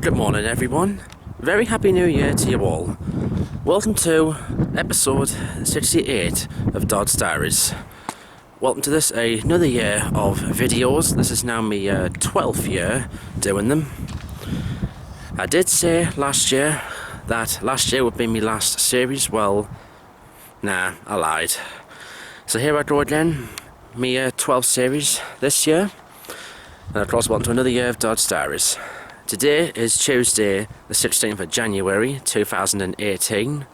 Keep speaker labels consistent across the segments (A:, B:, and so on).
A: Good morning everyone, very happy new year to you all. Welcome to episode 68 of Dodds Diaries. Welcome to this, another year of videos. This is now my 12th year doing them. I did say last year that last year would be my last series. Well, nah, I lied. So here I go again, my 12th series this year. And of course, welcome to another year of Dodds Diaries. Today is Tuesday, the 16th of January 2018.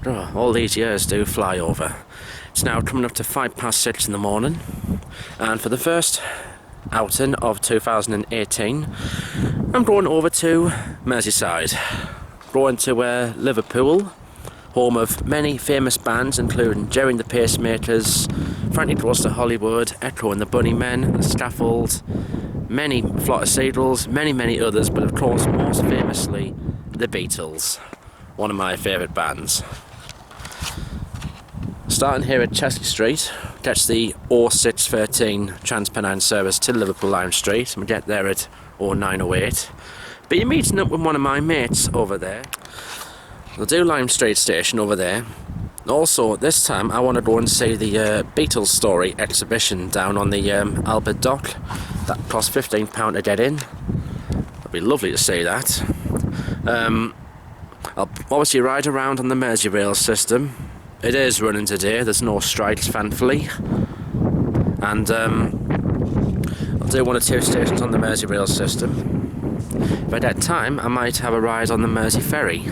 A: Oh, all these years do fly over. It's now coming up to 6:05 in the morning, and for the first outing of 2018, I'm going over to Merseyside. Going to Liverpool, home of many famous bands including Jerry and the Pacemakers, Frankie Goes to Hollywood, Echo and the Bunnymen, The Scaffold, many Flock of Seagulls, many others, but of course most famously the Beatles, one of my favourite bands. Starting here at Chelsea Street, gets the 0613 Transpennine service to Liverpool Lime Street, and we get there at 0908. But you're meeting up with one of my mates over there. We'll do Lime Street Station over there. Also, this time I want to go and see the Beatles Story exhibition down on the Albert Dock. That costs £15 to get in. It'd be lovely to see that. I'll obviously ride around on the Merseyrail system. It is running today, there's no strikes thankfully. And I'll do one or two stations on the Merseyrail system. If I get time, I might have a ride on the Mersey Ferry.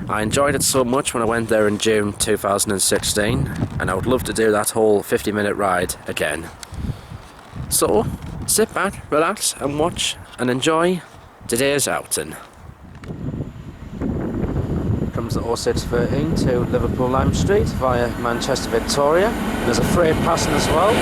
A: I enjoyed it so much when I went there in June 2016, and I would love to do that whole 50-minute ride again. So, sit back, relax and watch and enjoy today's outing. Comes the 0613 to Liverpool Lime Street via Manchester Victoria. There's a freight passing as well.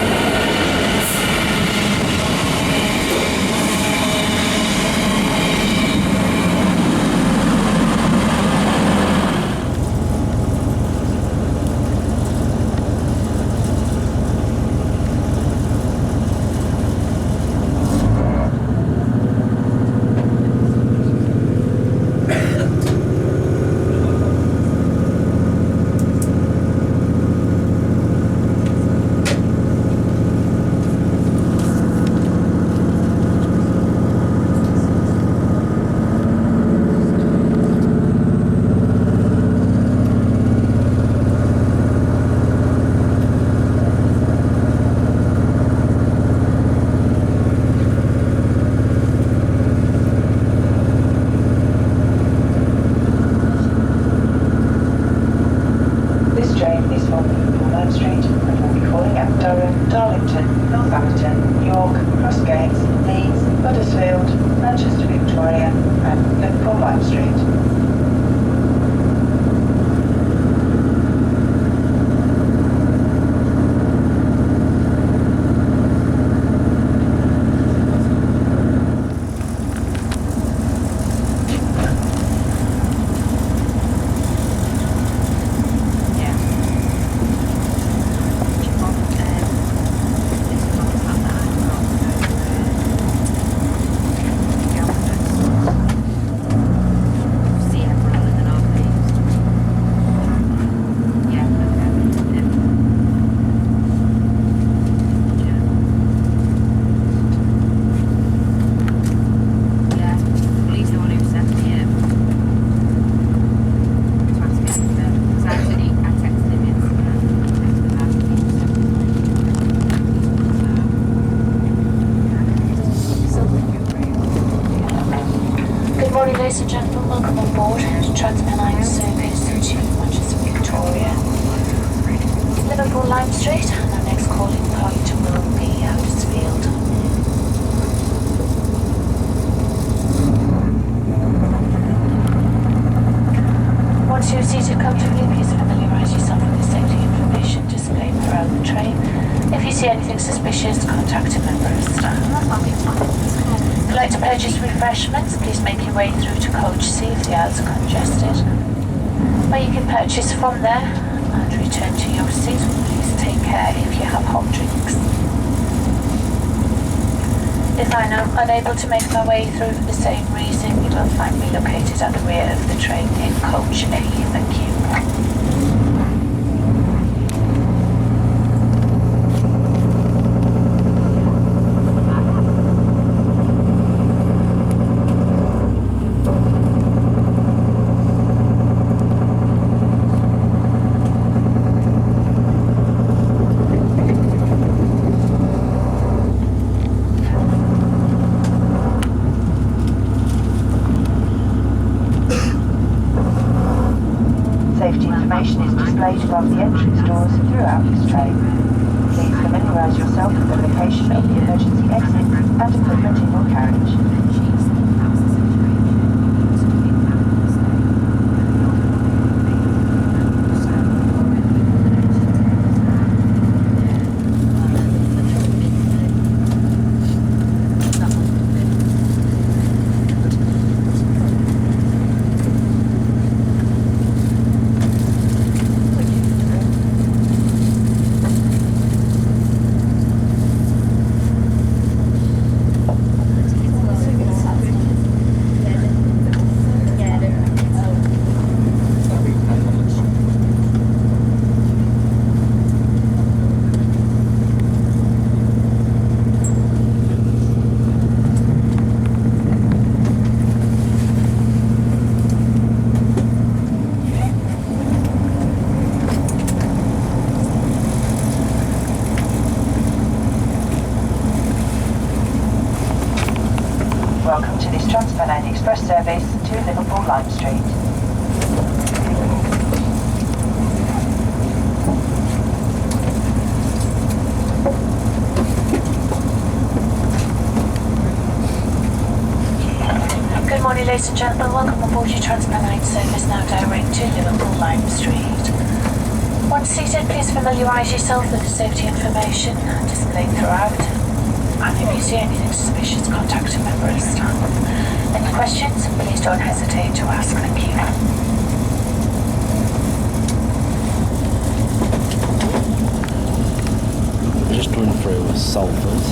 B: Manchester Victoria and Liverpool Lime Street.
C: Ladies and gentlemen, welcome on board Transpennine service to Manchester Victoria, Liverpool Lime Street, and our next calling point will be Anfield. Once you're seated comfortably, please familiarise yourself with the safety information displayed throughout the train. If you see anything suspicious, contact a member of staff. If you'd like to purchase refreshments, please make your way through to Coach C if the aisles are congested. Where you can purchase from there and return to your seat. Please take care if you have hot drinks. If I am unable to make my way through for the same reason, you will find me located at the rear of the train in coach A. Thank you.
B: Information is displayed above the entrance doors throughout this train. Please familiarise yourself with the location of the emergency exit and equipment in your carriage. Welcome to this Transpennine Express service to Liverpool Lime Street.
C: Good morning, ladies and gentlemen. Welcome aboard your Transpennine service, now direct to Liverpool Lime Street. Once seated, please familiarise yourself with the safety information displayed throughout. And if you see anything suspicious, contact a member of staff. Any questions, please don't hesitate to ask. Thank you.
A: We're just going through Salford,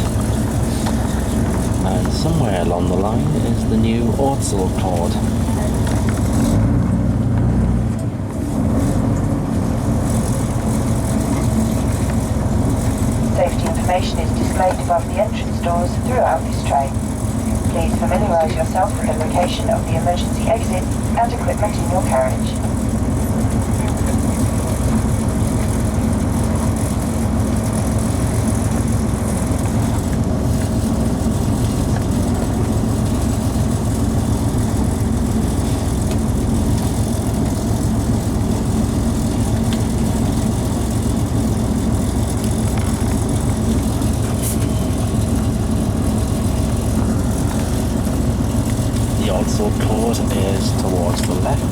A: and somewhere along the line is the new Ortsel cord.
B: Safety information is displayed above the entrance doors throughout this train. Please familiarise yourself with the location of the emergency exit and equipment in your carriage.
A: Ortsel cord is towards the left.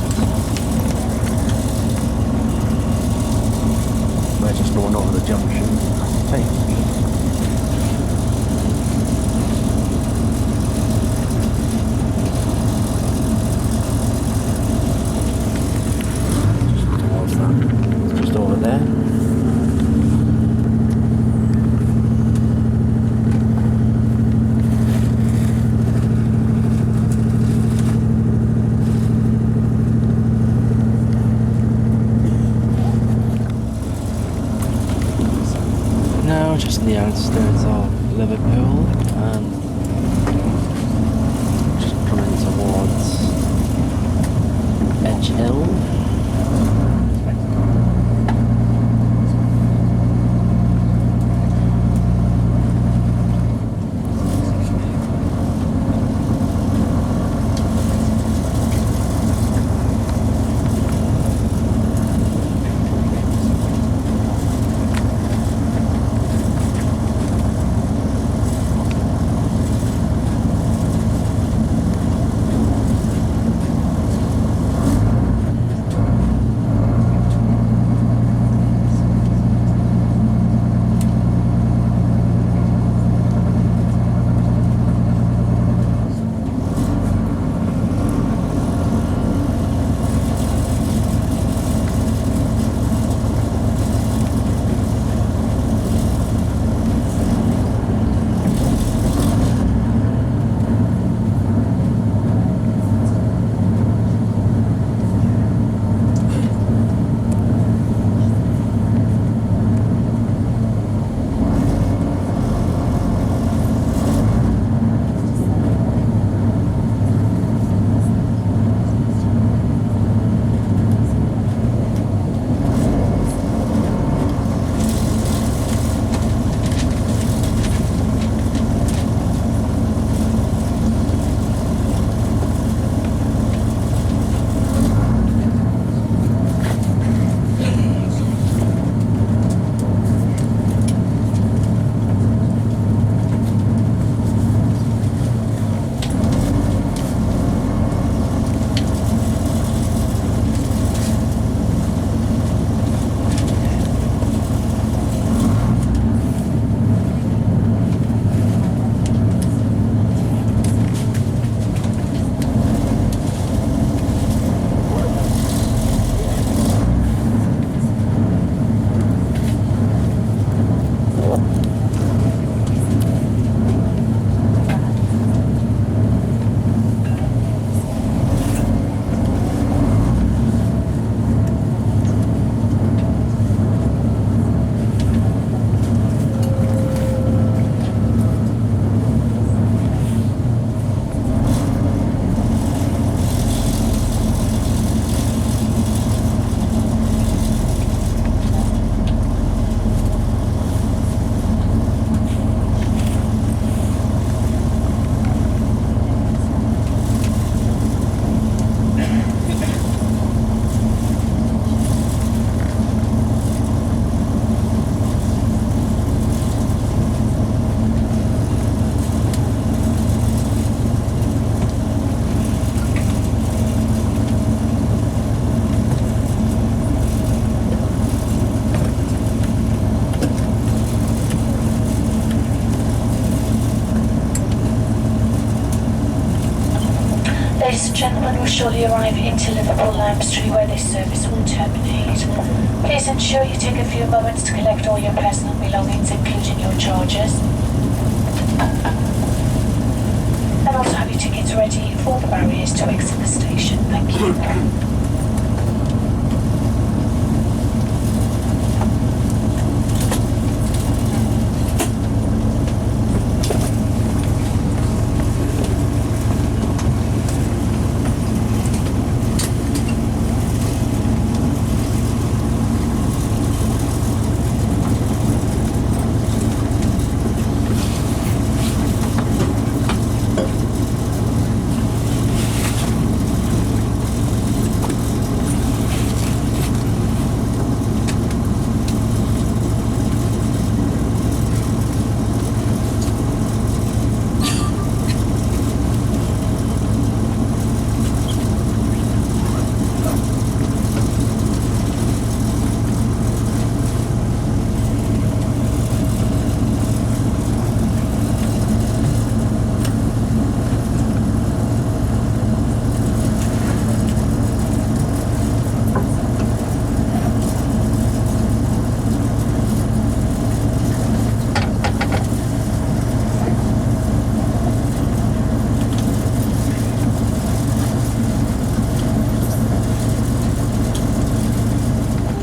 A: We're just going over the junction, I think. Just over there. Now just in the outskirts of Liverpool and just coming towards Edge Hill.
C: shortly arrive into Liverpool Street where this service will terminate. Please ensure you take a few moments to collect all your personal belongings, including your chargers. And also have your tickets ready for the barriers to exit the station. Thank you.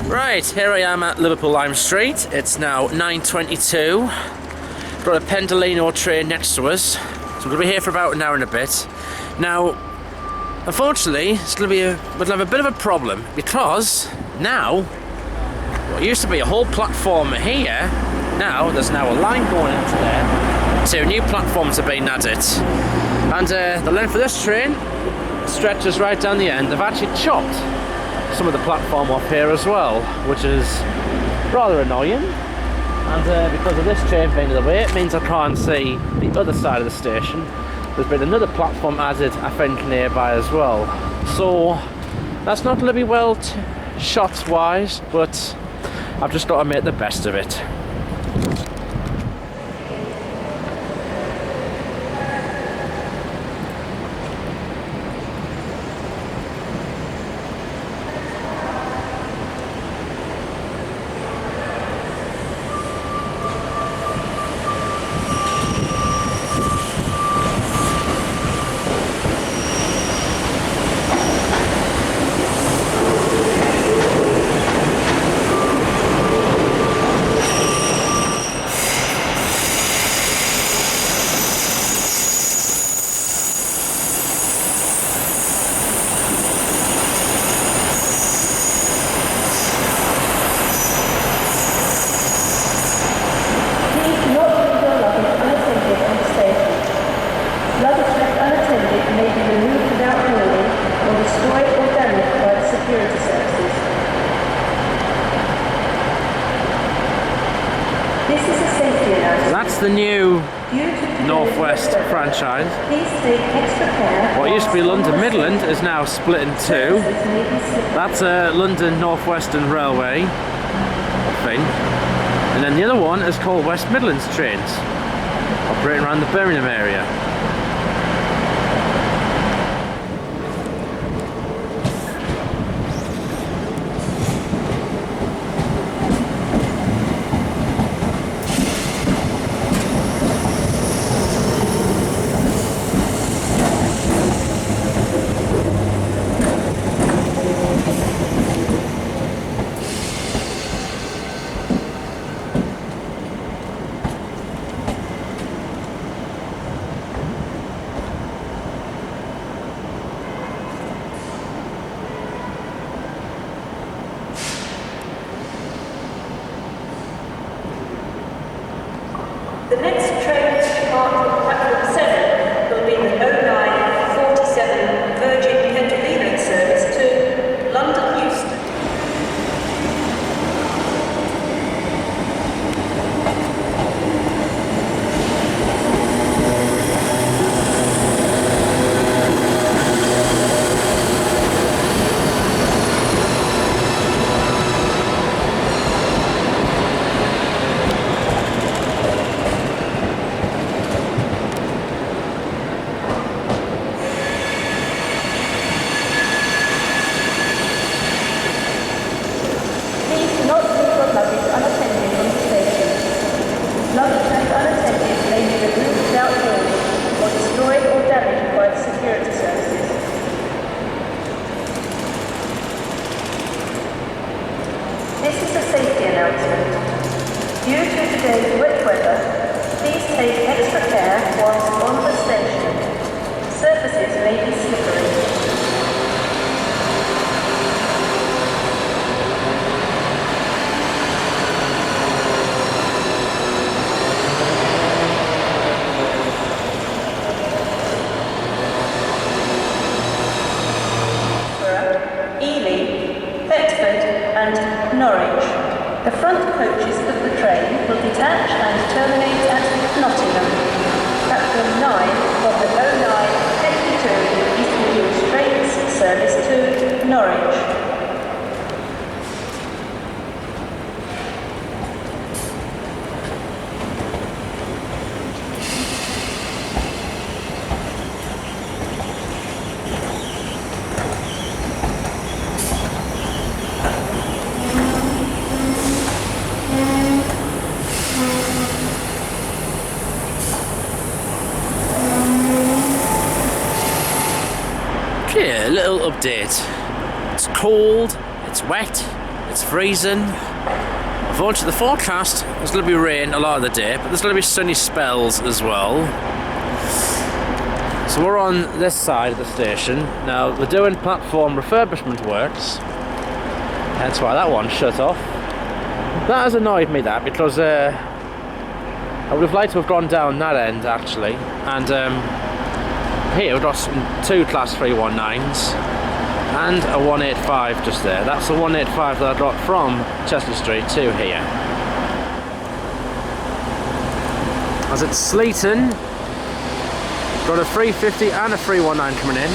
A: Right, here I am at Liverpool Lime Street. It's now 9:22. Got a Pendolino train next to us, so we're going to be here for about an hour and a bit. Now, unfortunately, we'll have a bit of a problem because now, what used to be a whole platform here, there's now a line going into there. 2 new platforms have been added, and the length of this train stretches right down the end. They've actually chopped some of the platform off here as well, which is rather annoying, and because of this train being in the way, it means I can't see the other side of the station. There's been another platform added, I think, nearby as well, so that's not going to be well shot wise, but I've just got to make the best of it. That's the new Northwest franchise. What used to be London Midland is now split in 2. That's a London Northwestern Railway, I think. And then the other one is called West Midlands Trains, operating around the Birmingham area.
D: not leave your luggage unattended from the station. Luggage left unattended may be removed without warning or destroyed or damaged by the security services. This is a safety announcement. Due to today's wet weather, please take extra care whilst on the station. Surfaces may be slippery. And Norwich. The front coaches of the train will detach and terminate at Nottingham. Platform 9 of the 0952 East Midlands trains service to Norwich.
A: Okay, a little update. It's cold, it's wet, it's freezing. Unfortunately, the forecast is going to be rain a lot of the day, but there's going to be sunny spells as well. So we're on this side of the station. Now, they're doing platform refurbishment works. That's why that one's shut off. That has annoyed me, that, because I would have liked to have gone down that end, actually. And here we've got two Class 319s and a 185 just there. That's the 185 that I got from Chester Street to here. As it's sleeting, got a 350 and a 319 coming in.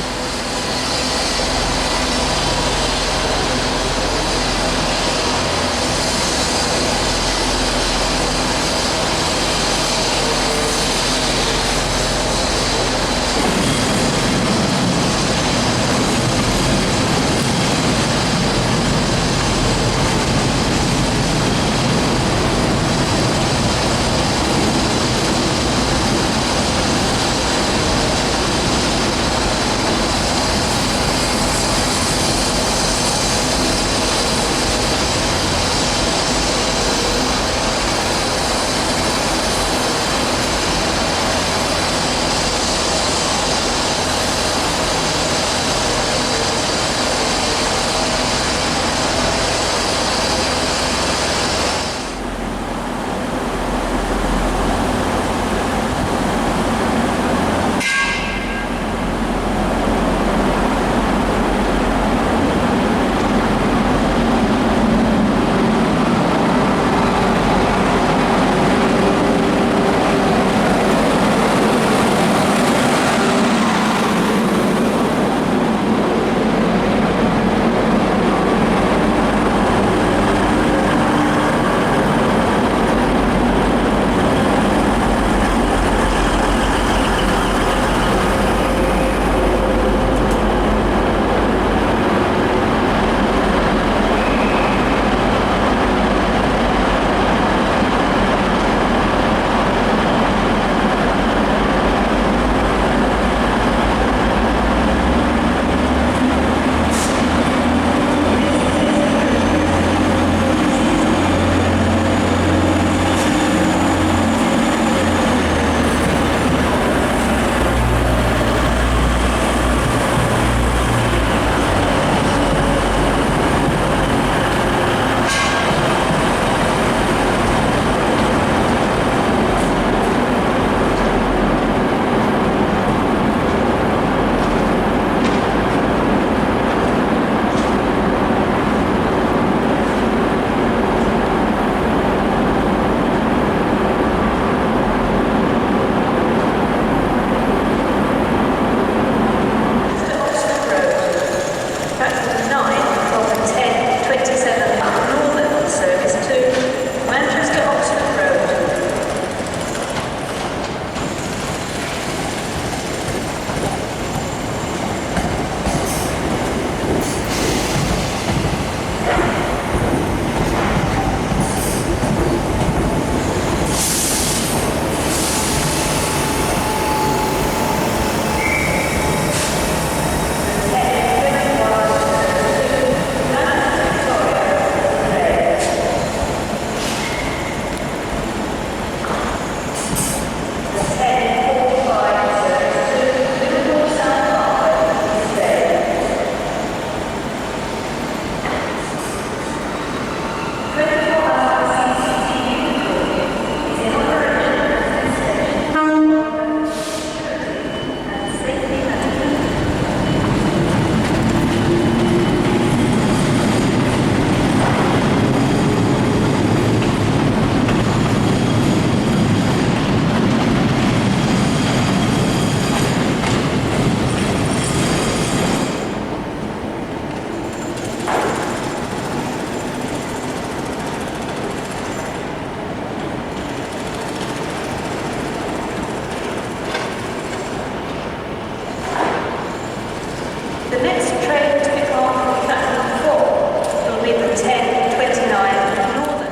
D: 10:29 Northern.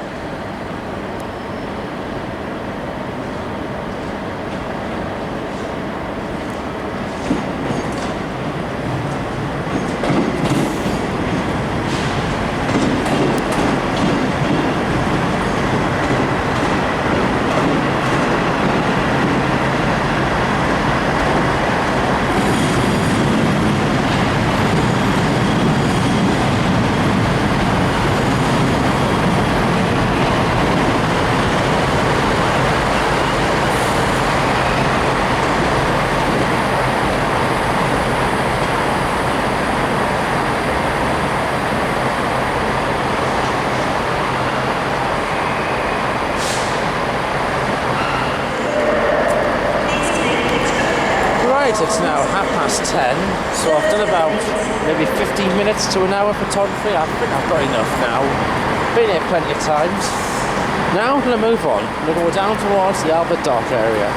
A: It's now 10:30, so I've done about maybe 15 minutes to an hour photography. I think I've got enough now. Been here plenty of times. Now I'm going to move on. I'm going to go down towards the Albert Dock area.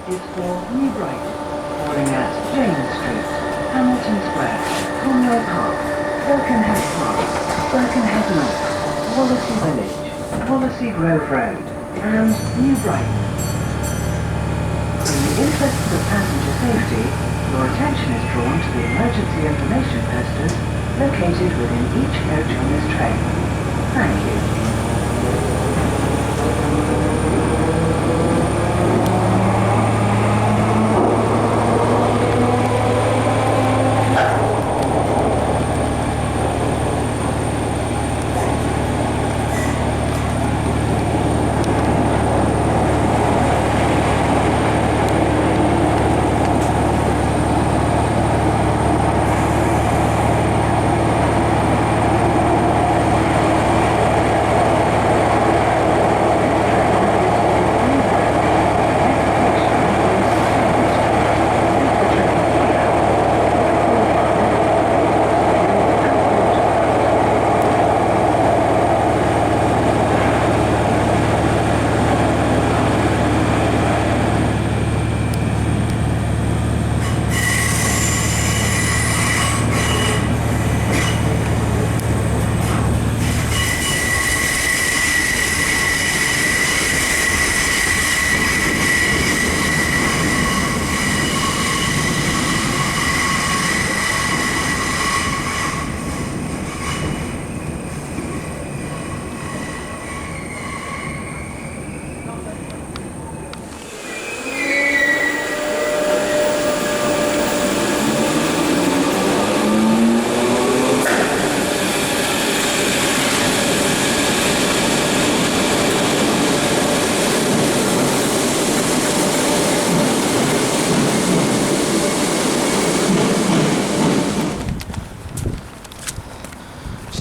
E: is for New Bright, calling at James Street, Hamilton Square, Conroy Park, Birkenhead Park, Birkenhead North, Wallasey Village, Wallasey Grove Road, and New Bright. In the interests of passenger safety, your attention is drawn to the emergency information posters located within each coach on this train. Thank you.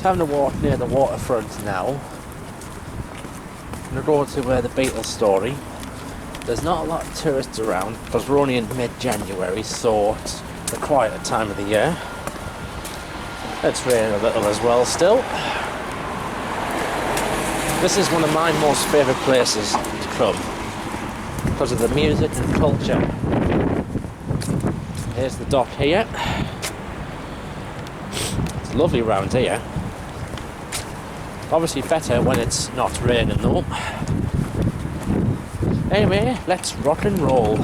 A: Having a walk near the waterfront now. I'm going to go to the Beatles Story. There's not a lot of tourists around because we're only in mid-January, so it's the quieter time of the year. It's raining a little as well still. This is one of my most favourite places to come because of the music and culture. Here's the dock here. It's lovely round here. Obviously better when it's not raining though. Anyway, let's rock and roll.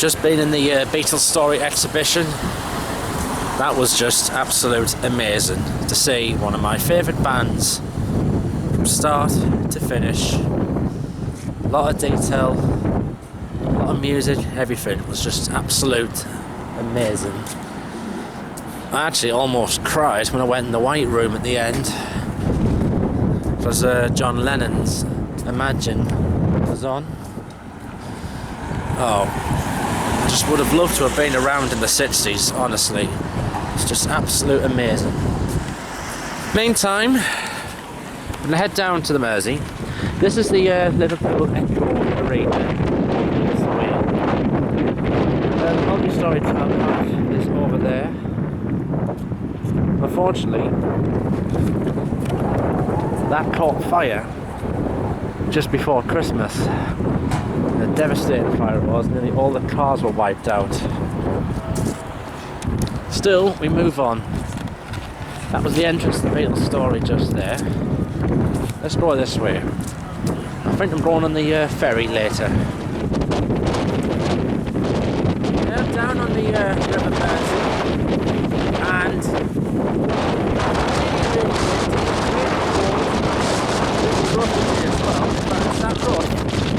A: just been in the Beatles Story exhibition. That was just absolute amazing to see one of my favourite bands from start to finish. A lot of detail, a lot of music, everything. It was just absolute amazing. I actually almost cried when I went in the White Room at the end. It was John Lennon's Imagine was on. Oh, I just would have loved to have been around in the 60s, honestly. It's just absolute amazing. Meantime, I'm going to head down to the Mersey. This is the Liverpool Echo Arena. This way. The multi-storey car park is over there. Unfortunately, that caught fire just before Christmas. A devastating fire it was. Nearly all the cars were wiped out. Still, we move on. That was the entrance to the Beatles Story just there. Let's go this way. I think I'm going on the ferry later. Yeah, down on the River Mersey. And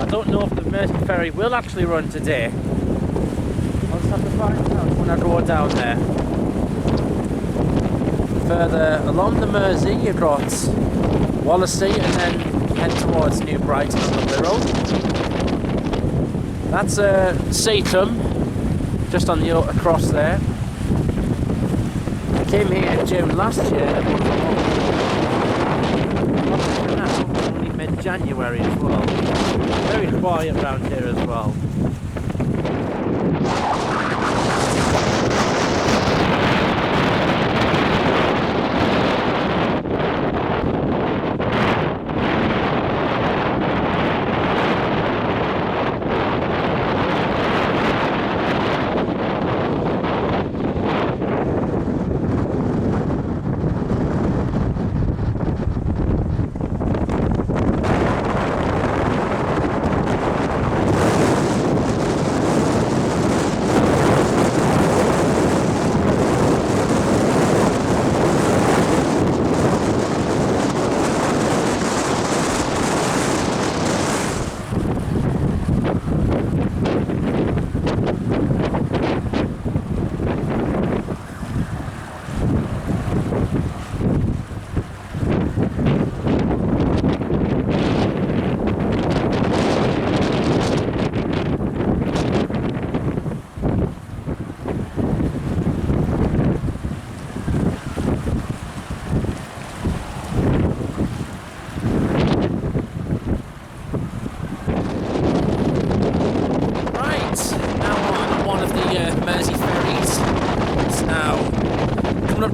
A: I don't know if the Mersey ferry will actually run today. I'll just have to find out when I go down there. Further along the Mersey, you've got Wallasey and then head towards New Brighton on the Wirral. That's Seacombe, just on the across there. I came here in June last year. Only mid-January as well. Very quiet around here as well.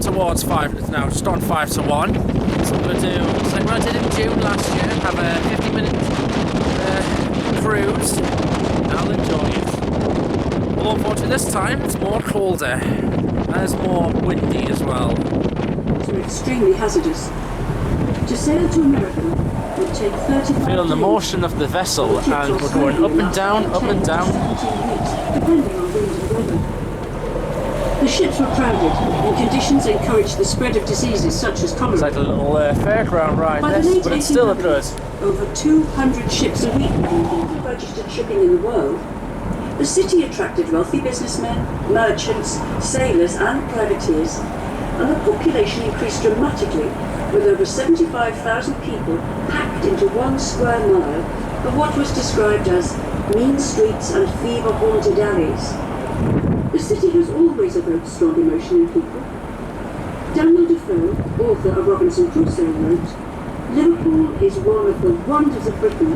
A: Towards 5, it's now just on 5 to 1. So I'm going to do, it's like what I did in June last year, have a 50-minute cruise, and I'll enjoy it. Although unfortunately this time it's more colder, and it's more windy as well.
F: Are extremely hazardous. To sail to America would take 35
A: Feeling the motion of the vessel, and we're going up and down, up and down.
F: Depending on wind and weather. The ships were crowded, and conditions encouraged the spread of diseases such as cholera.
A: It's like a little fairground ride,
F: By the
A: this,
F: late
A: but it's still good.
F: Over 200 ships a week were registered shipping in the world. The city attracted wealthy businessmen, merchants, sailors and privateers, and the population increased dramatically, with over 75,000 people packed into 1 square mile of what was described as mean streets and fever-haunted alleys. The city has always evoked strong emotion in people. Daniel Defoe, author of Robinson Crusoe, wrote, "Liverpool is one of the wonders of Britain."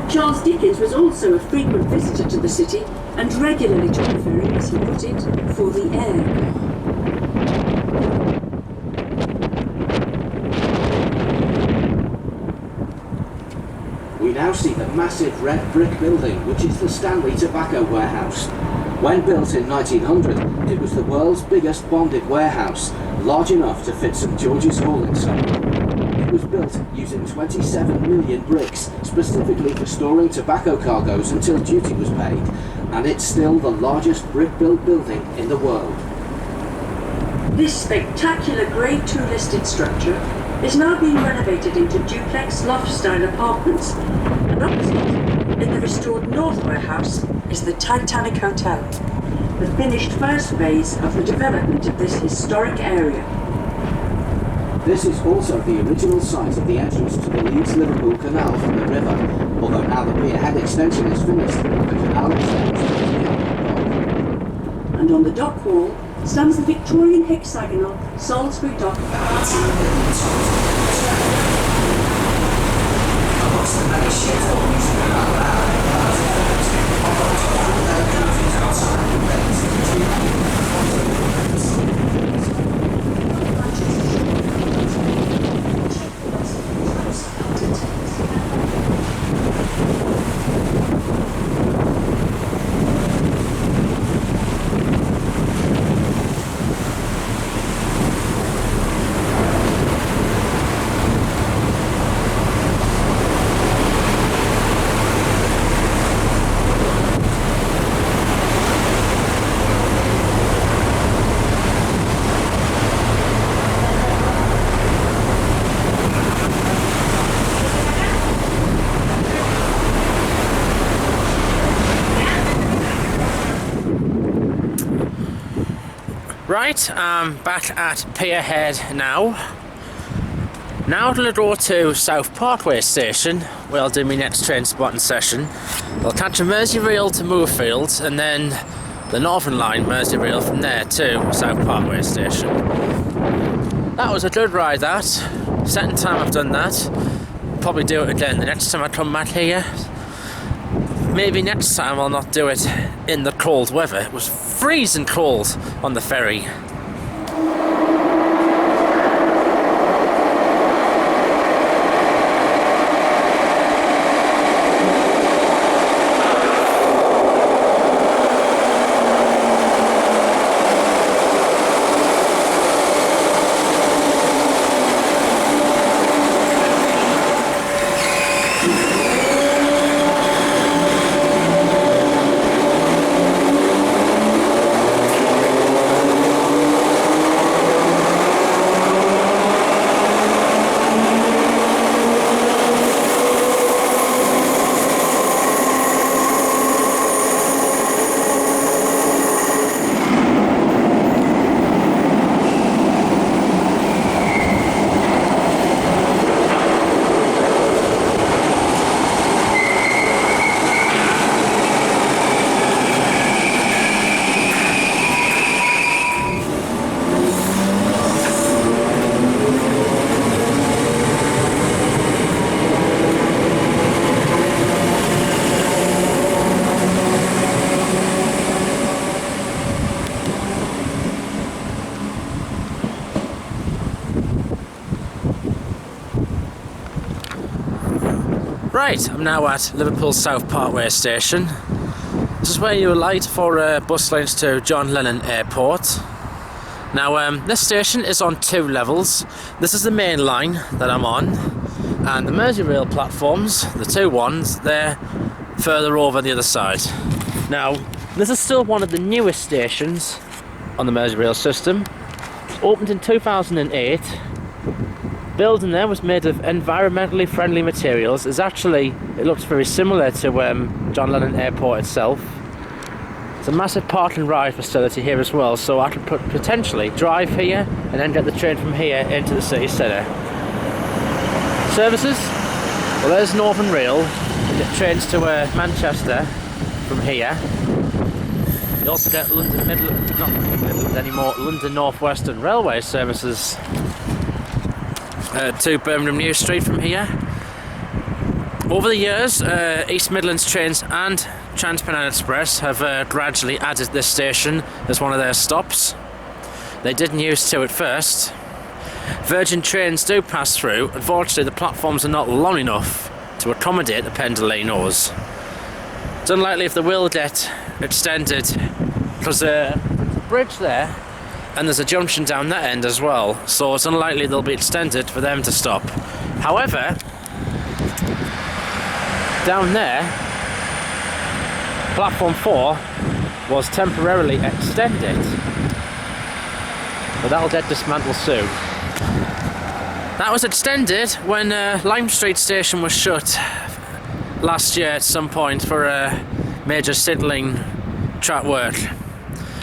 F: Charles Dickens was also a frequent visitor to the city and regularly took the ferry, as he put it, for the air.
G: We now see the massive red brick building, which is the Stanley Tobacco Warehouse. When built in 1900, it was the world's biggest bonded warehouse, large enough to fit St George's Hall inside. It was built using 27 million bricks, specifically for storing tobacco cargoes until duty was paid, and it's still the largest brick-built building in the world.
F: This spectacular Grade 2 listed structure is now being renovated into duplex loft-style apartments, and opposite, in the restored North Warehouse, is the Titanic Hotel, the finished first phase of the development of this historic area.
G: This is also the original site of the entrance to the Leeds-Liverpool Canal from the river, although now the pierhead extension is finished, the canal extends to the dock.
F: And on the dock wall stands the Victorian hexagonal Salisbury Dock.
A: Right, I'm back at Pierhead now. Now to go to South Parkway station, where I'll do my next train spotting session. I'll catch a Merseyrail to Moorfields and then the Northern Line Merseyrail from there to South Parkway station. That was a good ride, that. Second time I've done that. Probably do it again the next time I come back here. Maybe next time I'll not do it in the cold weather. It was freezing cold on the ferry. Right, I'm now at Liverpool South Parkway station. This is where you alight for bus lines to John Lennon Airport. Now, this station is on 2 levels. This is the main line that I'm on, and the Merseyrail platforms, the 2 ones, they're further over the other side. Now, this is still one of the newest stations on the Merseyrail system. Opened in 2008. Building there was made of environmentally friendly materials. It looks very similar to John Lennon Airport itself. It's a massive park and ride facility here as well, so I could potentially drive here and then get the train from here into the city centre. Services? Well, there's Northern Rail. You get trains to Manchester from here. You also get London North Western Railway services to Birmingham New Street from here. Over the years, East Midlands Trains and Transpennine Express have gradually added this station as one of their stops. They didn't use to at first. Virgin trains do pass through. Unfortunately, the platforms are not long enough to accommodate the Pendolinos. It's unlikely if they will get extended, because there's a bridge there and there's a junction down that end as well, so it's unlikely they'll be extended for them to stop. However, down there platform 4 was temporarily extended, but that'll get dismantled soon. That was extended when Lime Street station was shut last year at some point for a major signalling track work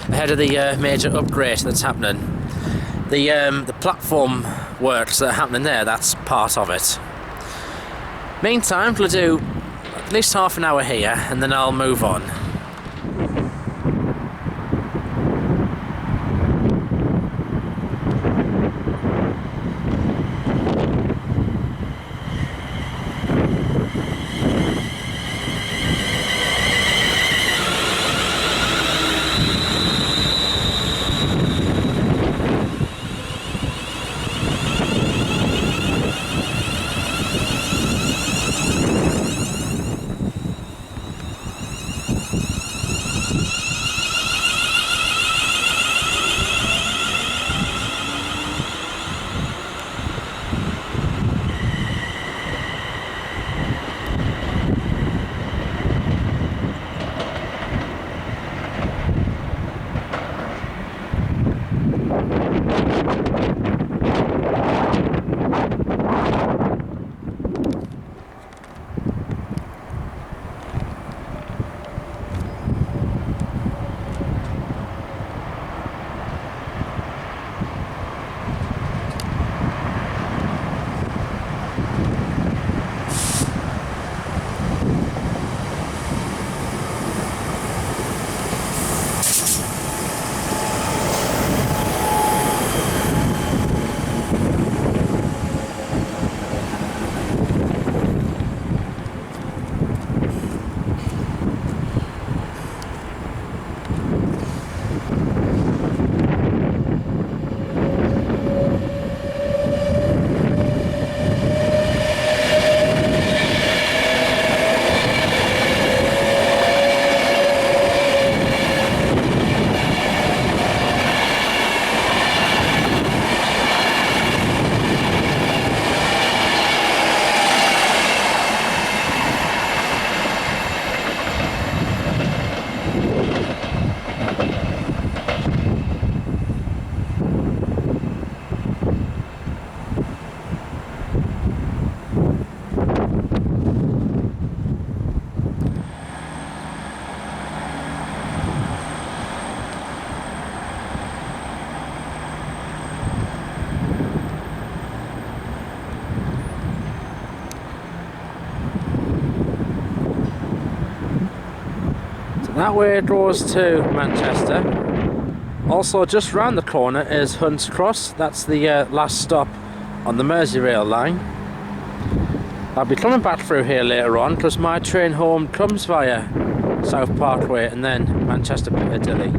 A: ahead of the major upgrade that's happening. The platform works that are happening there, that's part of it. Meantime, we'll do at least half an hour here and then I'll move on. That way draws to Manchester. Also just round the corner is Hunts Cross. That's the last stop on the Merseyrail line. I'll be coming back through here later on because my train home comes via South Parkway and then Manchester Piccadilly.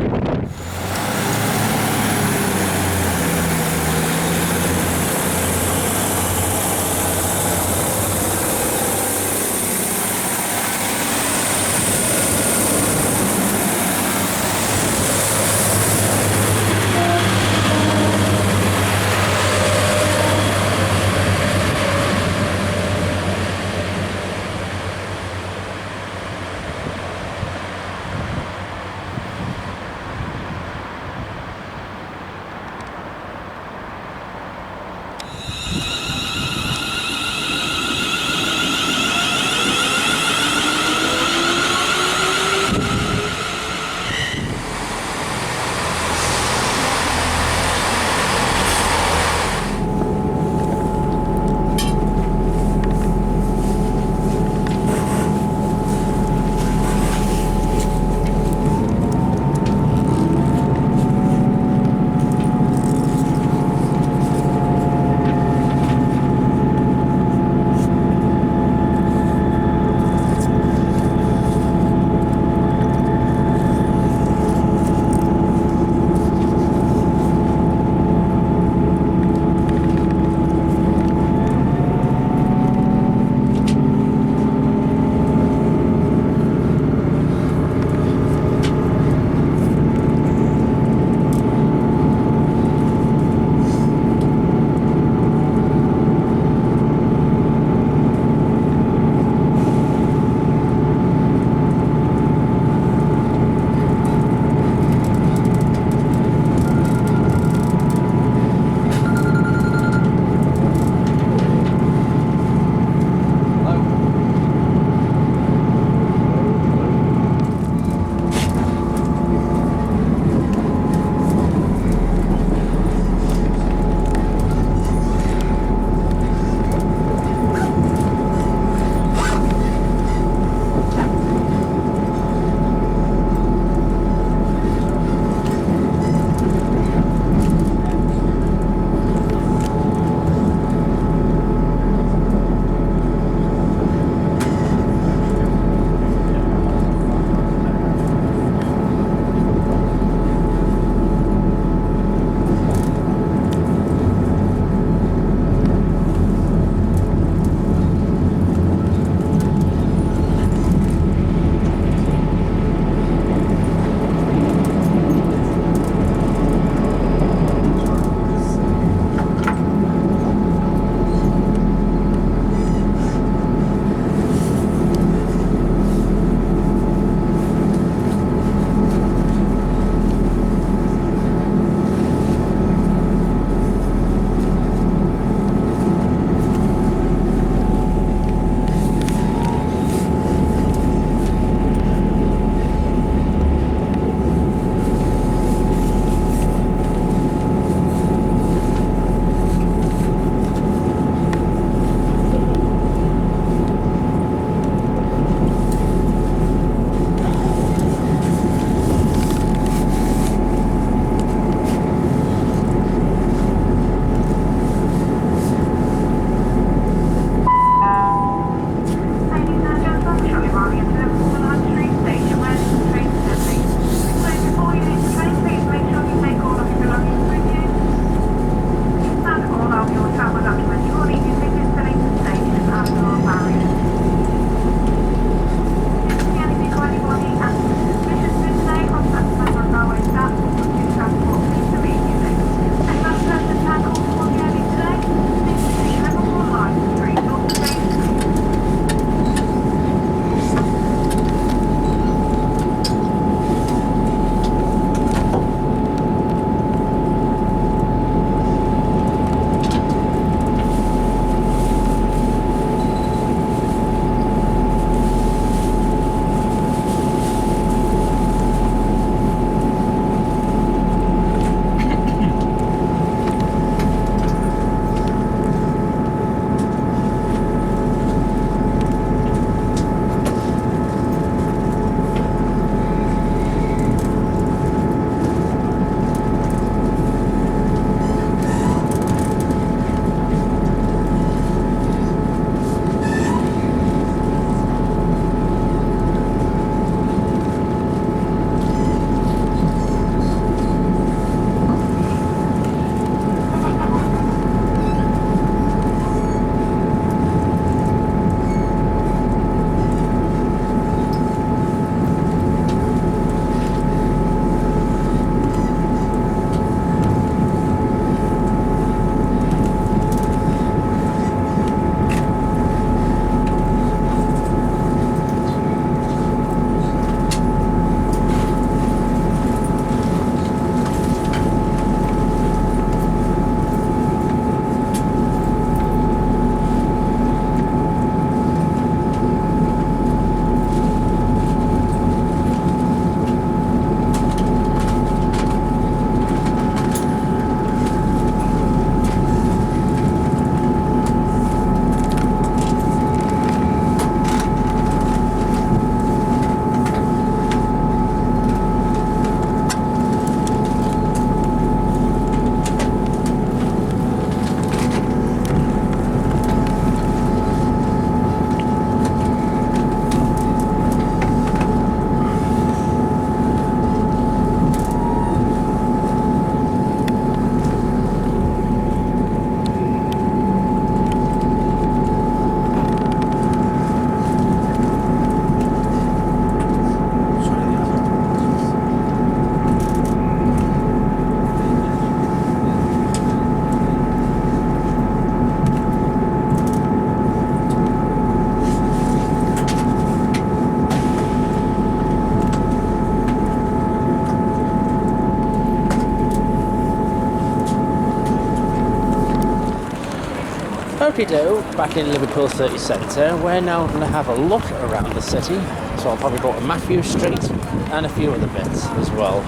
A: Howdy do, back in Liverpool city centre. We're now going to have a look around the city, so I'll probably go to Matthew Street and a few other bits as well.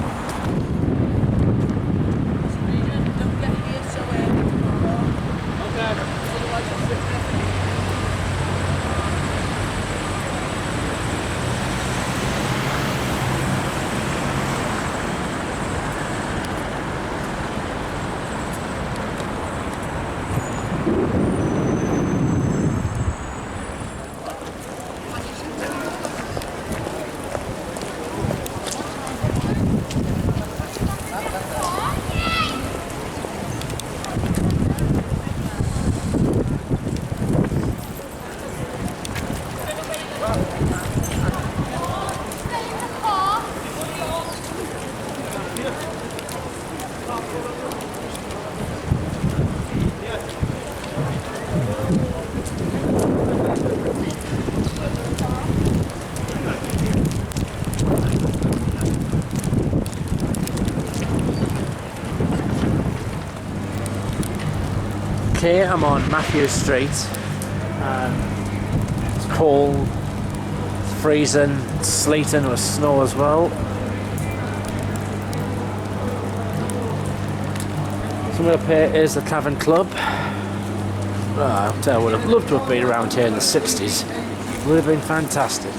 A: Okay, I'm on Matthew Street. It's cold, it's freezing, it's sleeting with snow as well. Somewhere up here is the Cavern Club. I would have loved to have been around here in the 60s. It would have been fantastic.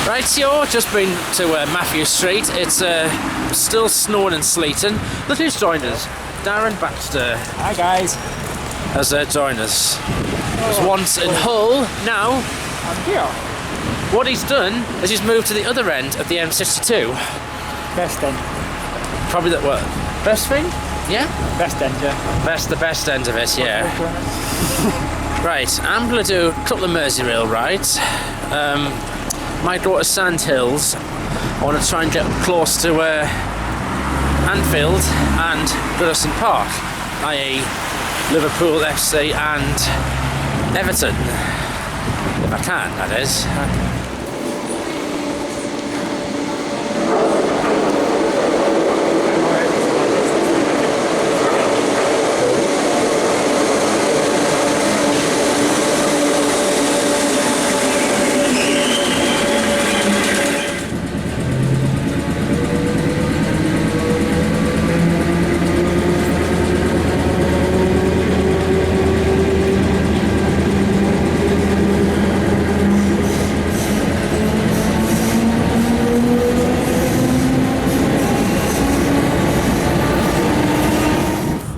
A: Rightio, just been to Matthew Street. It's still snowing and sleeting. Look who's joined us. Darren Baxter.
H: Hi guys.
A: Has joined us. Was once in Hull, now
H: I'm here.
A: what he's done is he's moved to the other end of the M62.
H: Best end.
A: Probably that what? Best thing? Yeah?
H: Best end, yeah.
A: The best end of it, yeah. Right, I'm going to do a couple of Merseyrail rides. Might go to Sandhills. I want to try and get close to Anfield and Goodison Park, i.e. Liverpool FC and Everton. If I can, that is.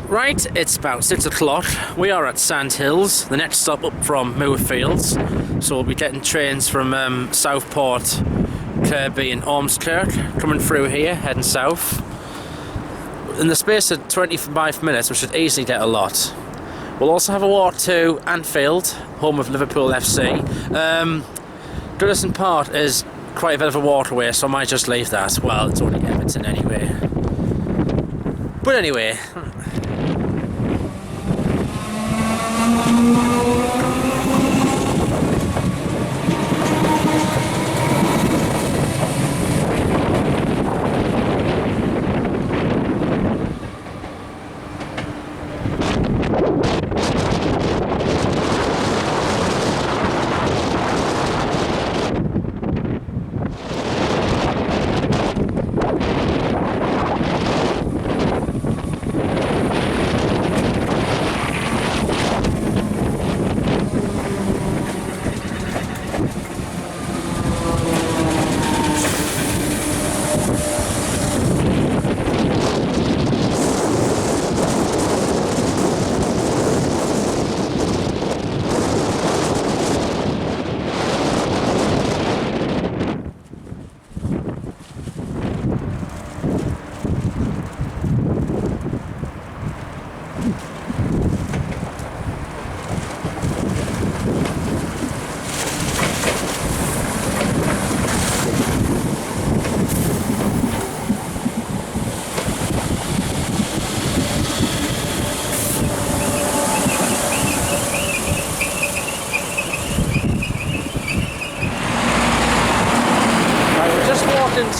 A: Right, it's about 6 o'clock. We are at Sandhills, the next stop up from Moorfields. So we'll be getting trains from Southport, Kirby and Ormskirk, coming through here, heading south. In the space of 25 minutes, we should easily get a lot. We'll also have a walk to Anfield, home of Liverpool FC. Goodison Park is quite a bit of a walk away, so I might just leave that. Well, it's only Everton anyway. But anyway...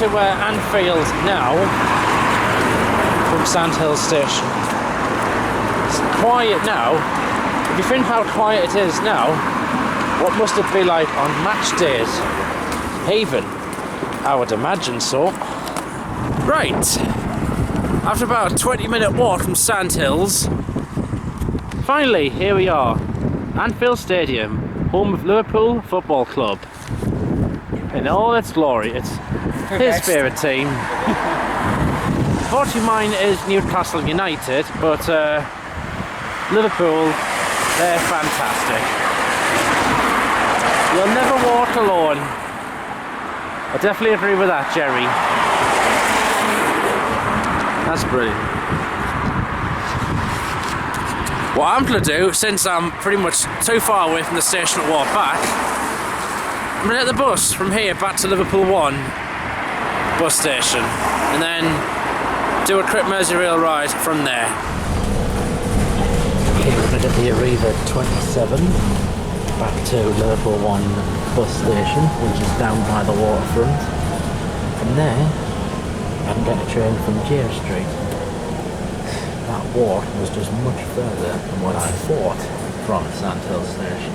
A: to Anfield now from Sandhills station. It's quiet now. If you think how quiet it is now, what must it be like on match days? Haven, I would imagine so. Right, after about a 20-minute walk from Sandhills, finally here we are, Anfield Stadium, home of Liverpool Football Club. In all its glory, it's his favourite team. Unfortunately mine is Newcastle United, but Liverpool, they're fantastic. You'll never walk alone. I definitely agree with that, Jerry. That's brilliant. What I'm going to do, since I'm pretty much too far away from the station to walk back, I'm going to get the bus from here back to Liverpool 1 bus station and then do a quick Merseyrail ride from there.
I: Okay, we're going to get the Arriva 27 back to Liverpool 1 bus station, which is down by the waterfront. From there, I can get a train from James Street. That walk was just much further than what I thought from Sandhills station.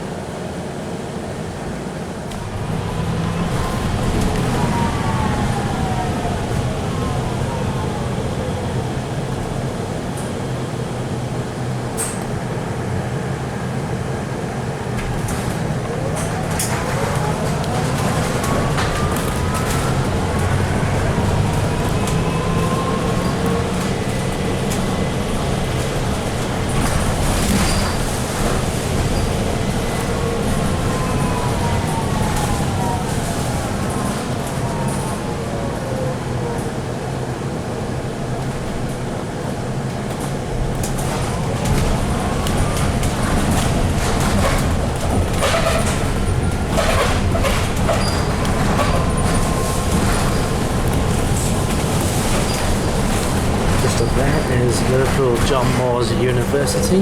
I: Liverpool John Moores University.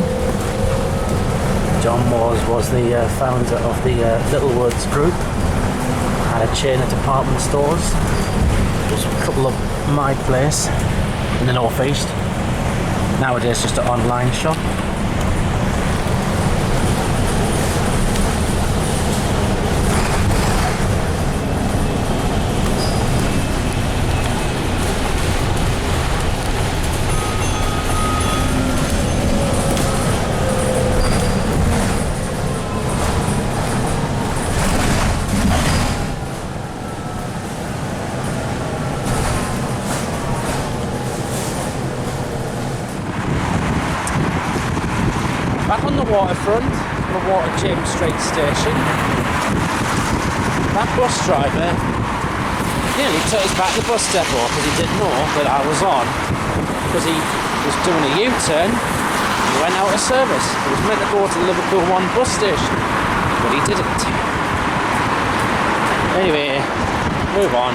I: John Moores was the founder of the Littlewoods Group, had a chain of department stores. There's a couple of My Place in the North East. Nowadays just an online shop.
A: Back on the waterfront, the Water James Street station. That bus driver nearly took us back to the bus depot because he didn't know that I was on. Because he was doing a U-turn, he went out of service. He was meant to go to the Liverpool 1 bus station, but he didn't. Anyway, move on.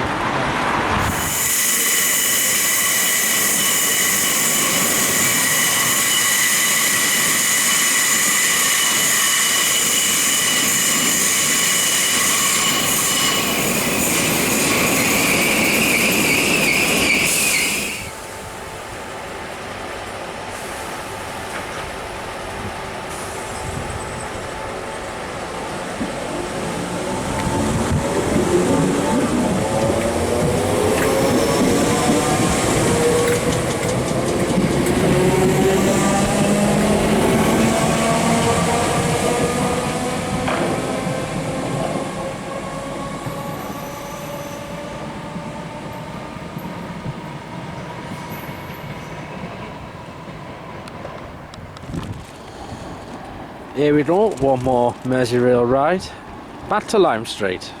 A: Here we go, one more Merseyrail ride, back to Lime Street.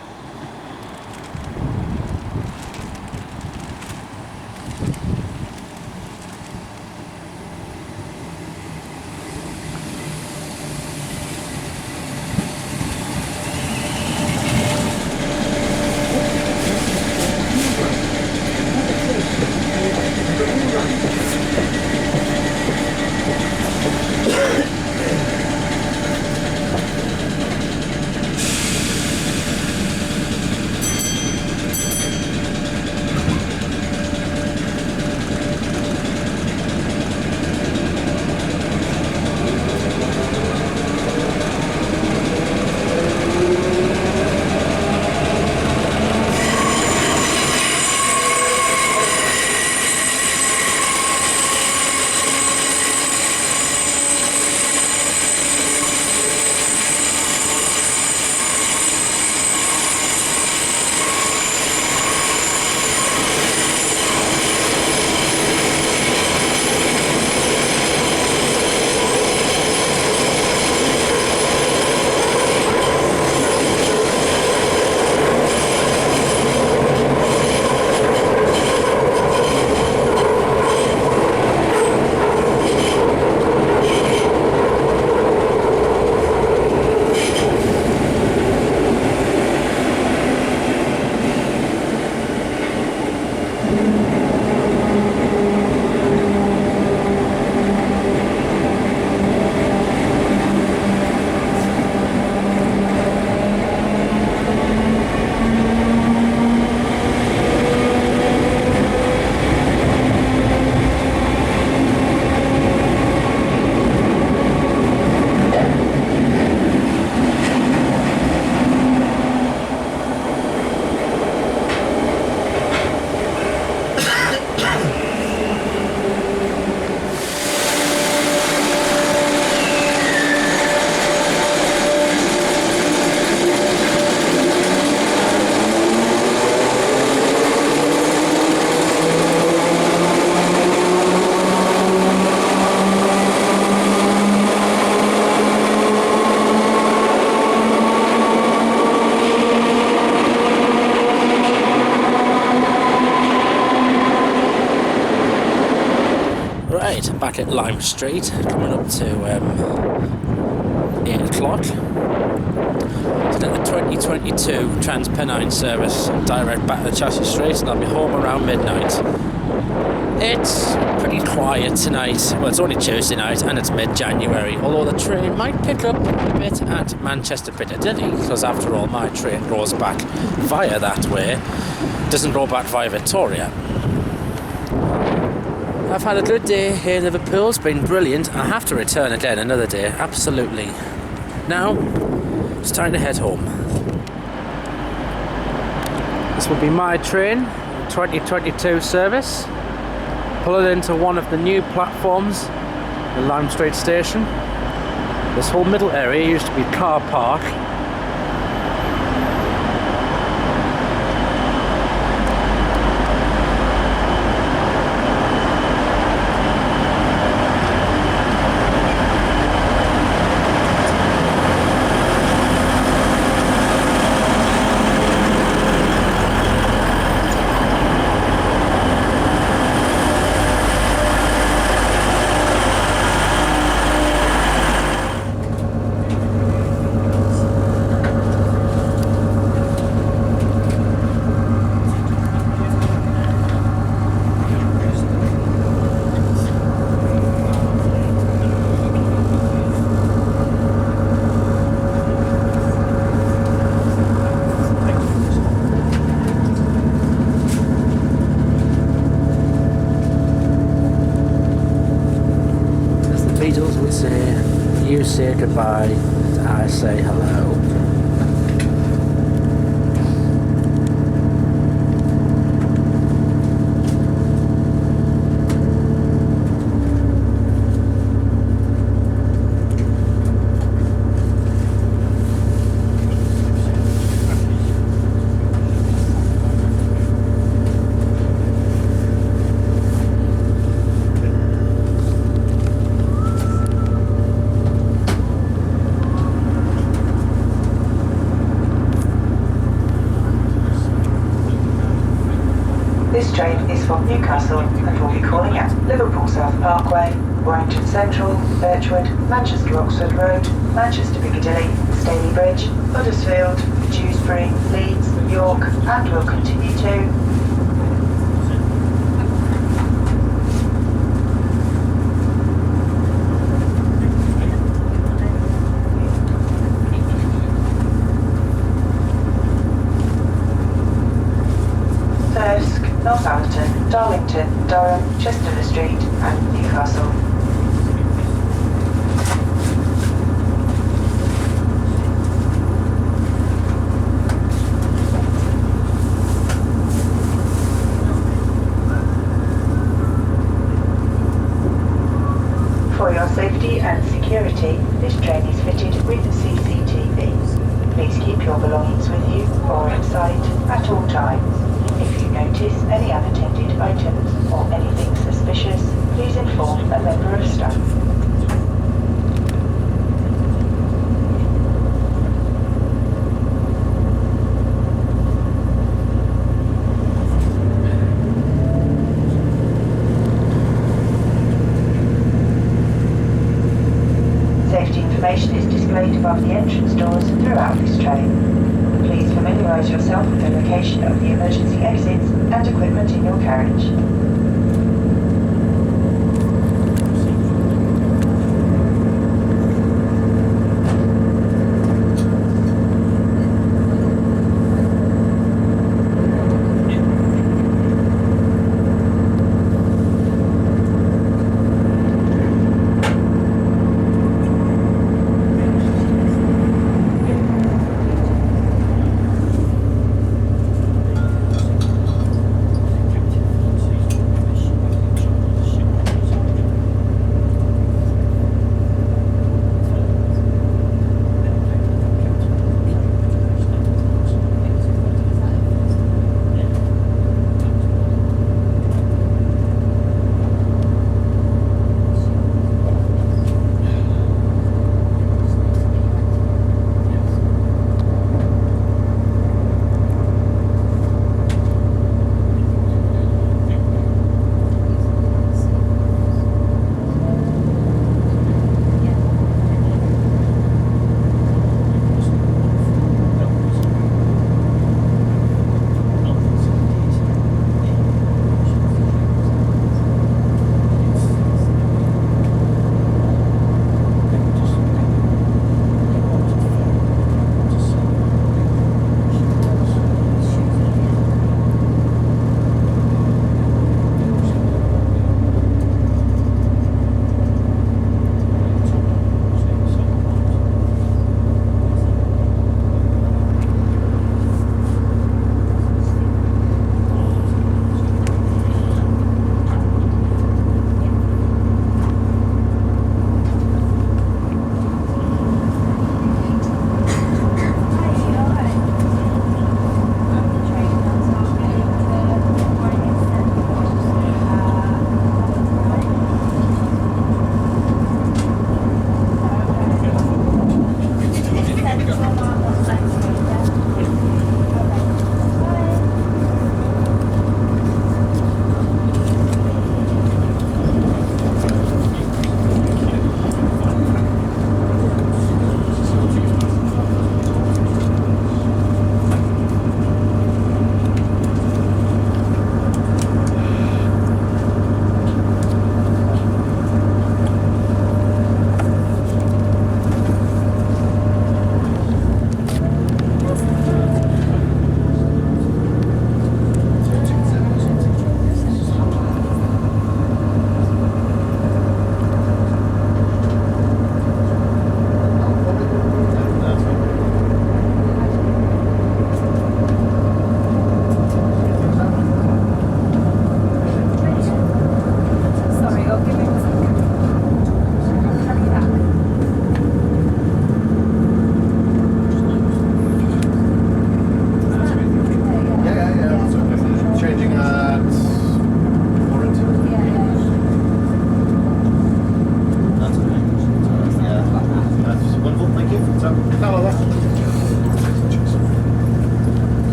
A: Street, coming up to 8 o'clock. So then the 2022 Transpennine service direct back to Chelsea Street, and I'll be home around midnight. It's pretty quiet tonight. Well, it's only Tuesday night and it's mid-January, although the train might pick up a bit at Manchester Piccadilly, because after all my train goes back via that way, doesn't go back via Victoria. I've had a good day here in Liverpool, it's been brilliant. I have to return again another day, absolutely. Now, it's time to head home. This will be my train, 2022 service. Pulling into one of the new platforms, the Lime Street station. This whole middle area used to be car park. Beatles would say, you say goodbye, and I say hello.
B: This train is from Newcastle and will be calling at Liverpool South Parkway, Warrington Central, Birchwood, Manchester Oxford Road, Manchester Piccadilly, Stalybridge, Huddersfield, Dewsbury, Leeds, York, and will continue to Northampton, Darlington, Durham, Chester Street and Newcastle. For your safety and security, this train is fitted with CCTV. Please keep your belongings with you or in sight at all times. If you notice any unattended items or anything suspicious, please inform a member of staff. Safety information is displayed above the entrance doors throughout this train. Please familiarise yourself with the location of the emergency exits and equipment in your carriage.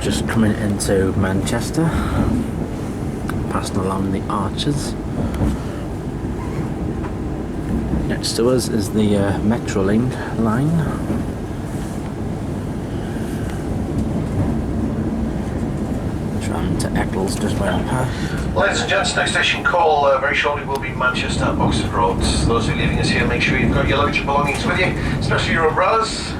I: just coming into Manchester, passing along the arches. Next to us is the Metrolink line. Tram to Eccles just went past.
J: Ladies and gents, next station call very shortly will be Manchester Oxford Road. Those who are leaving us here, make sure you've got your luggage and belongings with you, especially your umbrellas.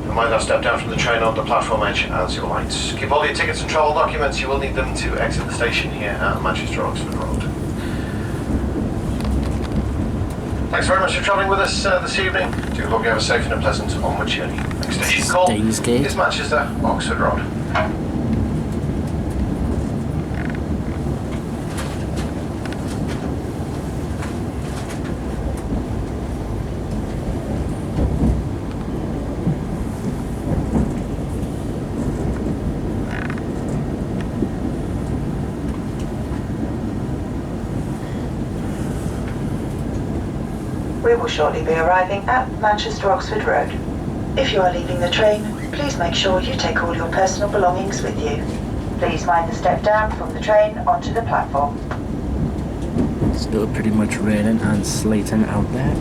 J: And mind that step down from the train on the platform edge as your lights. Keep all your tickets and travel documents, you will need them to exit the station here at Manchester Oxford Road. Thanks very much for travelling with us this evening. Do hope you have a safe and a pleasant onward journey. Next station call is Manchester Oxford Road.
B: We will shortly be arriving at Manchester Oxford Road. If you are leaving the train, please make sure you take all your personal belongings with you. Please mind the step down from the train onto the platform.
I: Still pretty much raining and slating out there.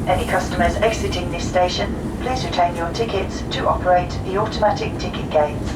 B: Any customers exiting this station, please retain your tickets to operate the automatic ticket gates.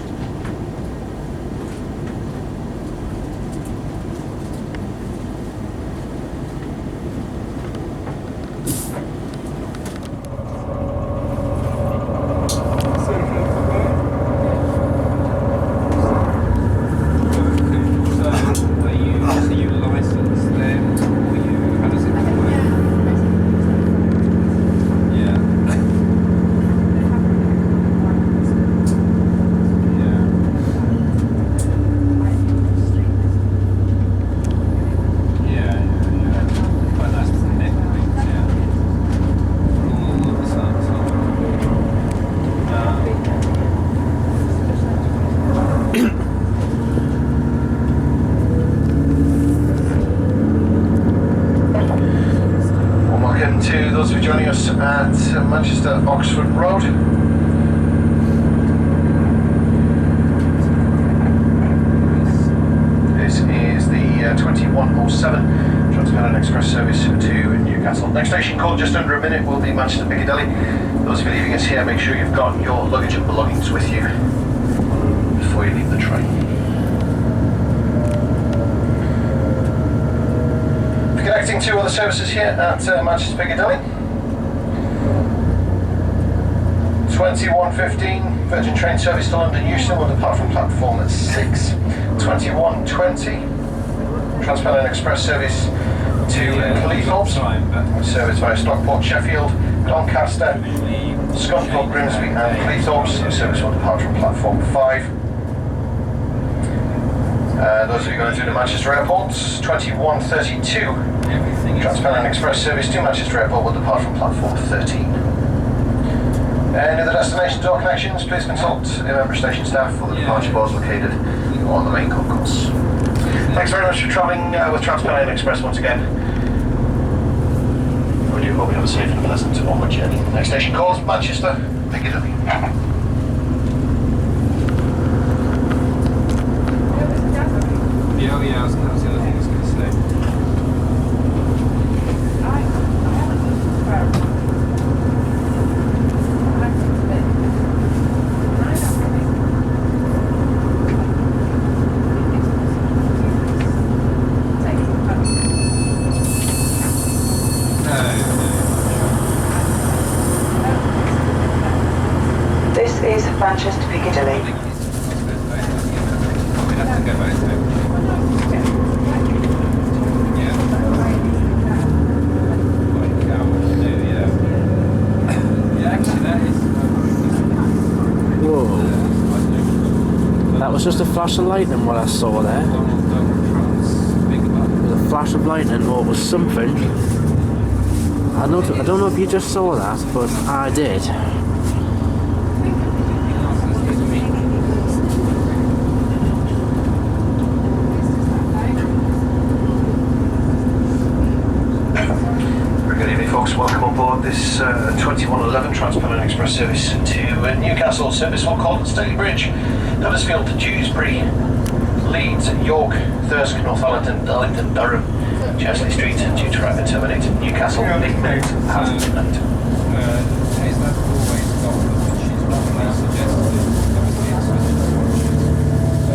J: To those who are joining us at Manchester Oxford Road. This is the 2107 Transpennine Express service to Newcastle. Next station called just under a minute will be Manchester Piccadilly. Those of you leaving us here, make sure you've got your luggage and belongings with you before you leave the train. Connecting to other services here at Manchester Piccadilly. 2115 Virgin train service to London Euston will depart from platform 6. 2120 Transpennine Express service to Cleethorpes. Service via Stockport, Sheffield, Doncaster, Scunthorpe, Grimsby and Cleethorpes. Service will depart from platform 5. Those of you going through the Manchester Airport, 2132 Transpennine Express service to Manchester Airport will depart from platform 13. Any other destinations or connections, please consult the member station staff for the departure boards located on the main concourse. Thanks very much for travelling with Transpennine Express once again. We do hope you have a safe and pleasant onward journey. Next station calls Manchester Piccadilly.
K: Yeah, that was the other thing I was going to say.
B: This is Manchester Piccadilly.
K: We have to go back to it.
I: That was just a flash of lightning what I saw there. It was a flash of lightning or it was something. I don't know if you just saw that, but I did.
J: folks, welcome on board this 2111 Transpennine Express service to Newcastle. Service will call at Stalybridge, Huddersfield, Dewsbury, Leeds, York, Thirsk, Northallerton, Darlington, Durham, Chesley Street, due to arrive and terminate at Newcastle 8 minutes past midnight.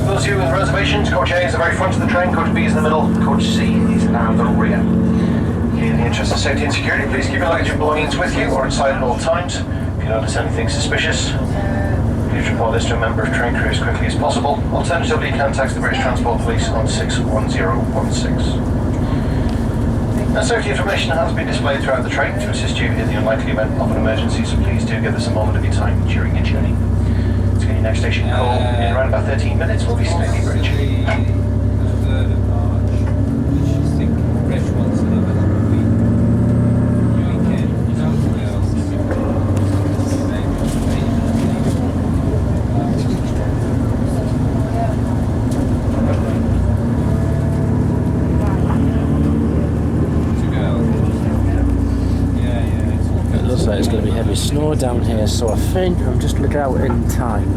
J: Those of you with reservations, coach A is the very front of the train, coach B is in the middle, coach C is now the rear. In the interest of safety and security, please keep your luggage and belongings with you or inside at all times. If you notice anything suspicious, please report this to a member of train crew as quickly as possible. Alternatively, you can text the British Transport Police on 61016. And safety information has been displayed throughout the train to assist you in the unlikely event of an emergency, so please do give us a moment of your time during your journey. To get your next station call in around about 13 minutes will be Stalybridge.
I: It's going to be heavy snow down here, so I think I'm just looking out in time.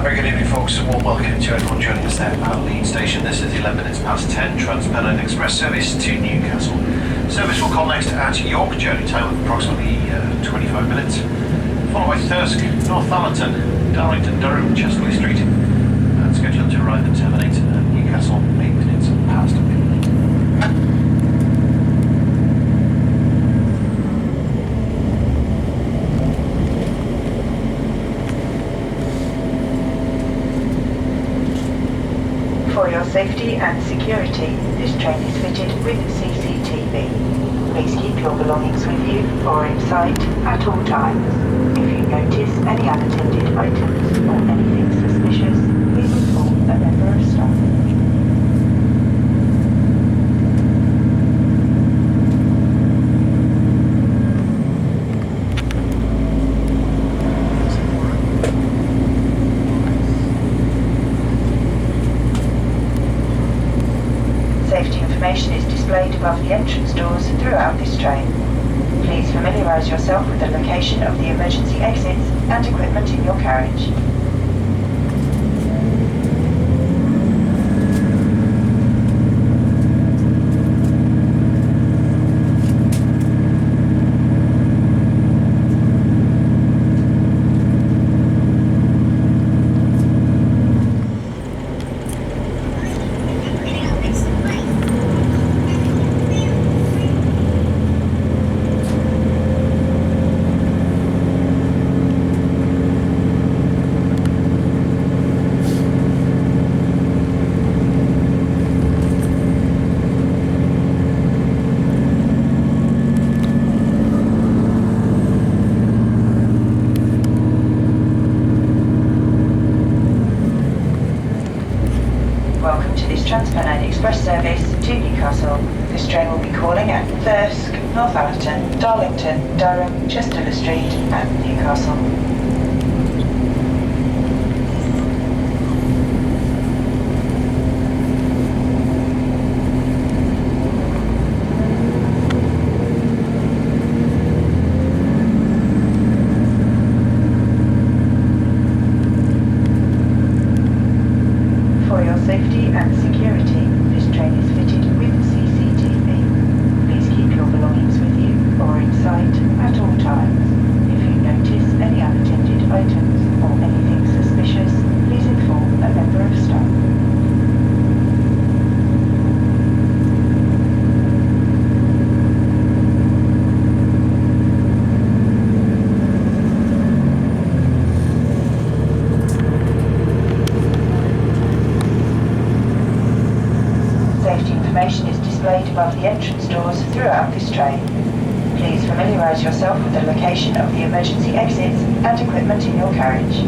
J: Very good evening, folks. A warm welcome to everyone joining us there at Leeds Station. This is 11 minutes past 10 Transpennine Express service to Newcastle. Service will call next at York, journey time of approximately 25 minutes, followed by Thirsk, Northallerton, Darlington, Durham, Chesley Street, and scheduled to arrive and terminate at Newcastle 8 minutes past midnight.
B: For your safety and security, this train is fitted with CCTV. Please keep your belongings with you or in sight at all times. If you notice any unattended items or anything suspicious, please inform a member of staff. Safety information is displayed above the entrance doors throughout this train. Please familiarise yourself with the location of the emergency exits and equipment in your carriage. Express service to Newcastle. This train will be calling at Thirsk, Northampton, Darlington, Durham, Chester Street and Newcastle. For your safety and security, this train is fitted with CCTV. Please keep your belongings with you or in sight at all times. If you notice any unattended items or anything suspicious, please inform a member of staff. Safety information is displayed above the entrance doors throughout this train. Please familiarise yourself with the location of the emergency exits and equipment in your carriage.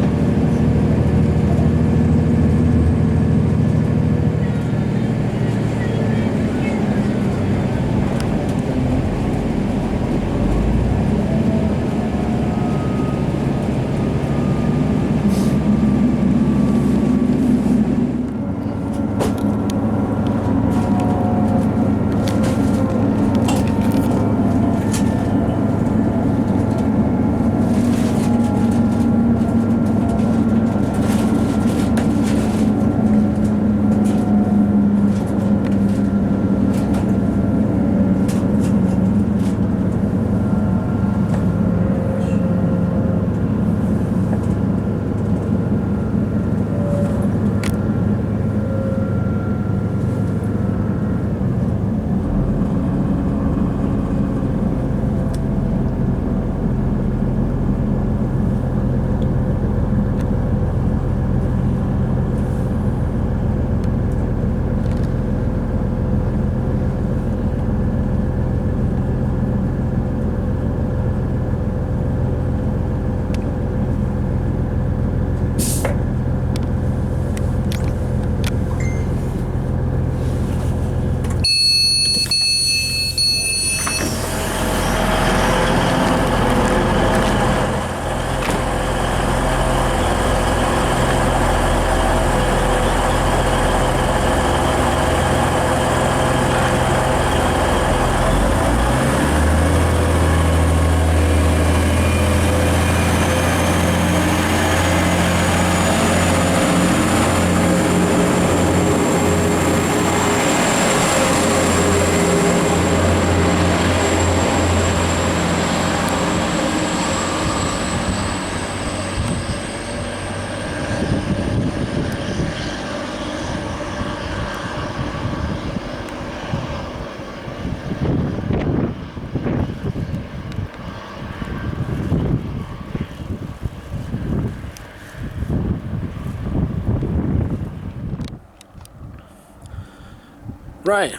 A: Right,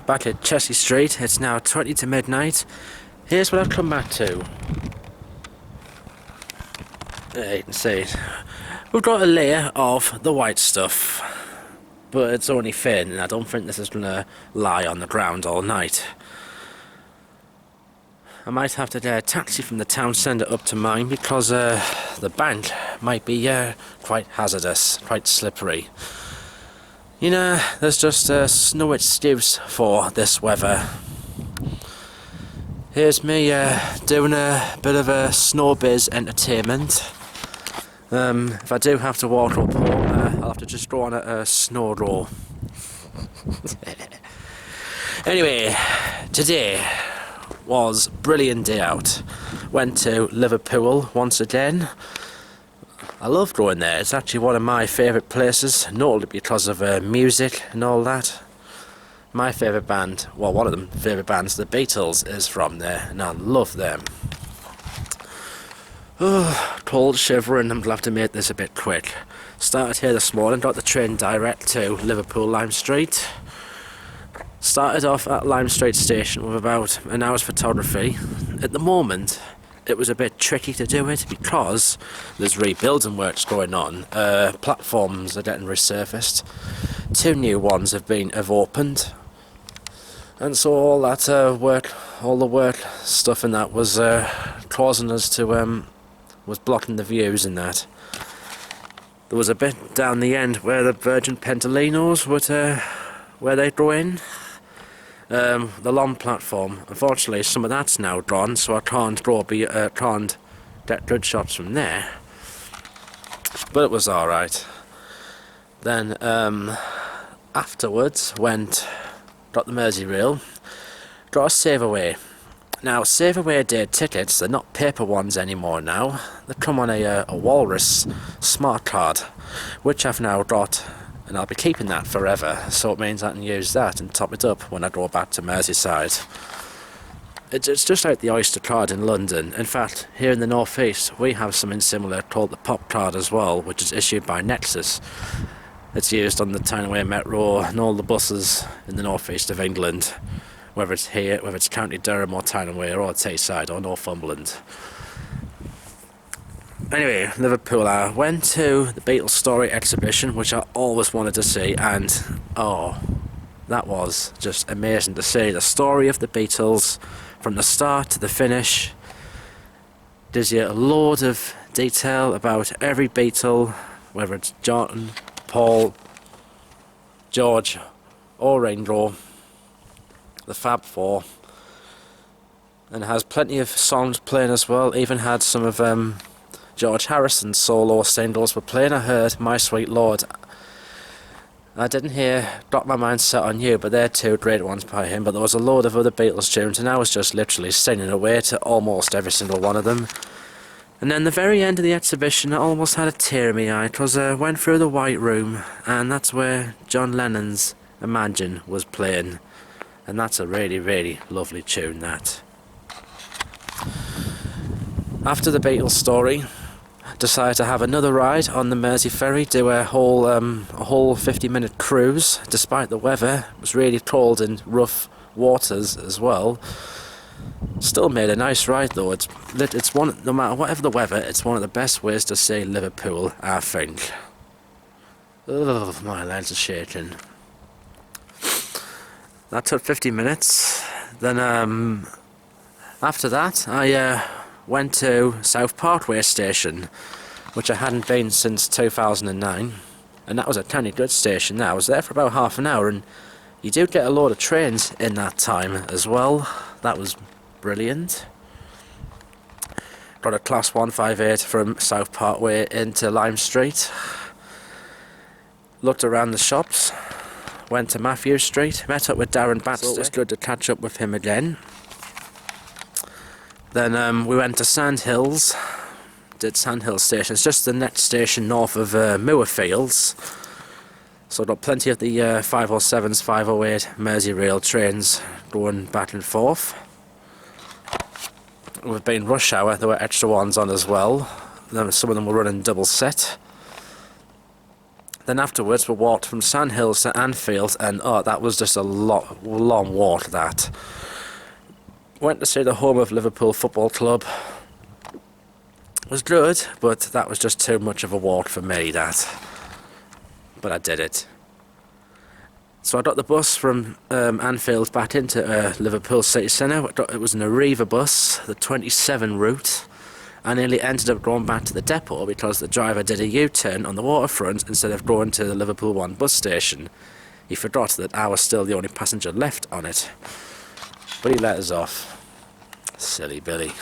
A: back at Chelsea Street. It's now 20 to midnight. Here's what I've come back to. There you can see it. We've got a layer of the white stuff, but it's only thin, and I don't think this is going to lie on the ground all night. I might have to get a taxi from the town centre up to mine because the bank might be quite hazardous, quite slippery. You know, there's just no excuse for this weather. Here's me doing a bit of a snowbiz entertainment. If I do have to walk up home, I'll have to just go on a snow roll. Anyway, today was a brilliant day out. Went to Liverpool once again. I love going there. It's actually one of my favourite places, not only because of music and all that. My favourite band, well, one of them favourite bands, the Beatles, is from there, and I love them. Oh, cold, shivering, I'm glad to make this a bit quick. Started here this morning, got the train direct to Liverpool Lime Street. Started off at Lime Street station with about an hour's photography. At the moment, it was a bit tricky to do it because there's rebuilding works going on. Platforms are getting resurfaced. 2 new ones have opened, and so all that all the work stuff and that was causing us to was blocking the views and that. There was a bit down the end where the Virgin Pentolinos would where they go in. The long platform. Unfortunately, some of that's now gone, so I can't get good shots from there. But it was all right. Then afterwards, got the Merseyrail, got a Save Away. Now, Save Away Day tickets, they're not paper ones anymore now. They come on a Walrus smart card, which I've now got, and I'll be keeping that forever, so it means I can use that and top it up when I go back to Merseyside. It's just like the Oyster card in London. In fact, here in the North East, we have something similar called the Pop card as well, which is issued by Nexus. It's used on the Townway Metro and all the buses in the North East of England, whether it's here, whether it's County Durham or Townway or Tayside or Northumberland. Anyway, Liverpool, I went to the Beatles Story exhibition, which I always wanted to see, and oh, that was just amazing to see. The story of the Beatles, from the start to the finish, gives you a load of detail about every Beatle, whether it's John, Paul, George or Ringo, the Fab Four, and has plenty of songs playing as well. Even had some of George Harrison's solo singles were playing. I heard My Sweet Lord. I didn't hear Got My Mind Set on You, but they're 2 great ones by him. But there was a load of other Beatles tunes, and I was just literally singing away to almost every single one of them. And then the very end of the exhibition, I almost had a tear in my eye, because I went through the White Room, and that's where John Lennon's Imagine was playing. And that's a really, really lovely tune, that. After the Beatles Story, decided to have another ride on the Mersey ferry, do a whole 50-minute cruise. Despite the weather, it was really cold and rough waters as well. Still made a nice ride though. It's one, no matter whatever the weather, it's one of the best ways to see Liverpool, I think. Oh, my legs are shaking. That took 50 minutes. Then after that, I went to South Parkway station, which I hadn't been since 2009, and that was a kind of good station. Now I was there for about half an hour, and you do get a load of trains in that time as well. That was brilliant. Got a Class 158 from South Parkway into Lime Street. Looked around the shops. Went to Matthew Street. Met up with Darren Baxter. It's good to catch up with him again. Then we went to Sandhills. Did Sandhills station. It's just the next station north of Moorfields. So got plenty of the 507s, 508 Merseyrail trains going back and forth. We've been rush hour, there were extra ones on as well. Some of them were running double set. Then afterwards we walked from Sandhills to Anfield, and oh, that was just a long walk, that. Went to see the home of Liverpool Football Club. It was good, but that was just too much of a walk for me, that. But I did it. So I got the bus from Anfield back into Liverpool City Centre. It was an Arriva bus, the 27 route. I nearly ended up going back to the depot because the driver did a U-turn on the waterfront instead of going to the Liverpool 1 bus station. He forgot that I was still the only passenger left on it. But he let us off. Silly Billy.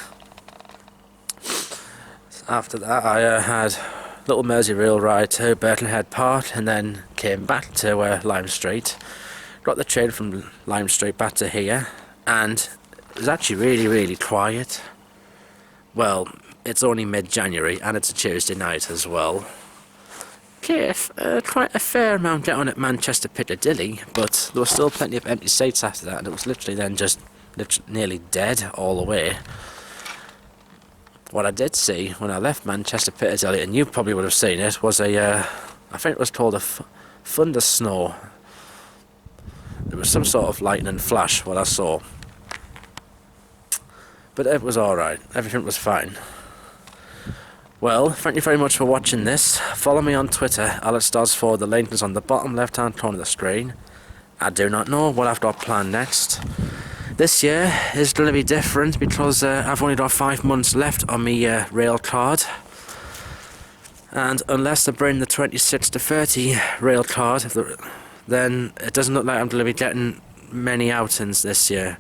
A: After that I had a little Merseyrail ride to Birkenhead Park, and then came back to Lime Street. Got the train from Lime Street back to here, and it was actually really quiet. Well, it's only mid-January and it's a Tuesday night as well. Quite a fair amount get on at Manchester Piccadilly, but there were still plenty of empty seats after that, and it was literally then just nearly dead all the way. What I did see when I left Manchester Piccadilly, and you probably would have seen it, was I think it was called a thunder snow. It was some sort of lightning flash, what I saw. But it was alright, everything was fine. Well, thank you very much for watching this. Follow me on Twitter, AlexDodds4. The link is on the bottom left-hand corner of the screen. I do not know what I've got planned next. This year is going to be different because I've only got 5 months left on my rail card. And unless they bring the 26 to 30 rail card, then it doesn't look like I'm going to be getting many outings this year.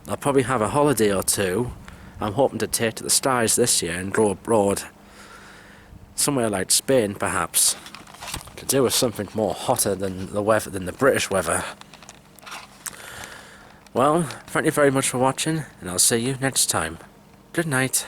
A: I'll probably have a holiday or two. I'm hoping to take to the skies this year and go abroad. Somewhere like Spain, perhaps. To do with something more hotter than the weather, than the British weather. Well, thank you very much for watching, and I'll see you next time. Good night.